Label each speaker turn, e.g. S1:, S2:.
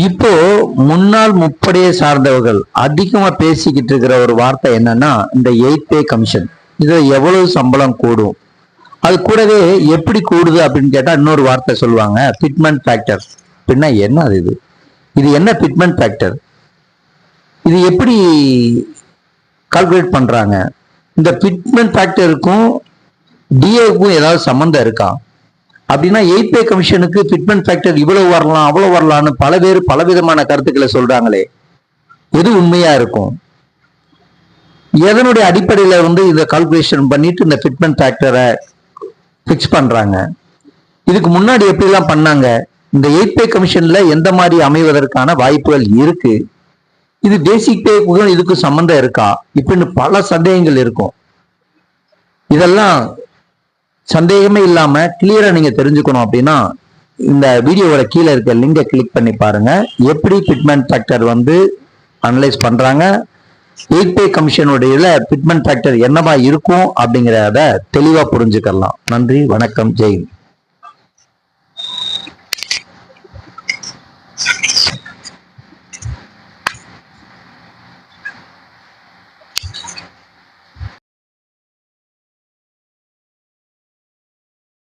S1: இப்போ முன்னாள் முப்படையை சார்ந்தவர்கள் அதிகமா பேசிக்கிட்டு இருக்கிற ஒரு வார்த்தை என்னன்னா, இந்த 8 பே கமிஷன். இதுல எவ்வளவு சம்பளம் கூடும், அது கூடவே எப்படி கூடுது அப்படின்னு கேட்டா இன்னொரு வார்த்தை சொல்லுவாங்க, ஃபிட்மென்ட் ஃபேக்டர். அப்படின்னா என்ன அது? இது என்ன ஃபிட்மென்ட் ஃபேக்டர்? இது எப்படி கால்குலேட் பண்றாங்க? இந்த ஃபிட்மென்ட் ஃபேக்டருக்கும் டிஏவுக்கும் ஏதாவது சம்பந்தம் இருக்கா? அப்படின்னா 8 பே கமிஷனுக்கு ஃபிட்மென்ட் ஃபேக்டர் இவ்வளவு வரலாம் அவ்வளவு வரலாம்னு பல பேர் பலவிதமான கருத்துக்களை சொல்றாங்களே, எது உண்மையா இருக்கும்? எதனுடைய அடிப்படையில இதை கால்குலேஷன் பண்ணிட்டு இந்த ஃபிட்மென்ட் ஃபேக்டரை பிக்ஸ் பண்றாங்க? இதுக்கு முன்னாடி எப்படி எல்லாம் பண்ணாங்க? இந்த 8 பே கமிஷன்ல எந்த மாதிரி அமைவதற்கான வாய்ப்புகள் இருக்கு? இது பேசிக் பேக்கும் இதுக்கு சம்பந்தம் இருக்கா? இப்படின்னு பல சந்தேகங்கள் இருக்கும். இதெல்லாம் சந்தேகமே இல்லாம கிளியரா நீங்க தெரிஞ்சுக்கணும் அப்படின்னா இந்த வீடியோவோட கீழே இருக்க லிங்கை கிளிக் பண்ணி பாருங்க. எப்படி ஃபிட்மென்ட் ஃபேக்டர் அனலைஸ் பண்றாங்க, 8 பே கமிஷனுடைய ஃபிட்மென்ட் ஃபேக்டர் என்னவா இருக்கும் அப்படிங்கிறத தெளிவா புரிஞ்சுக்கலாம். நன்றி, வணக்கம், ஜெய்.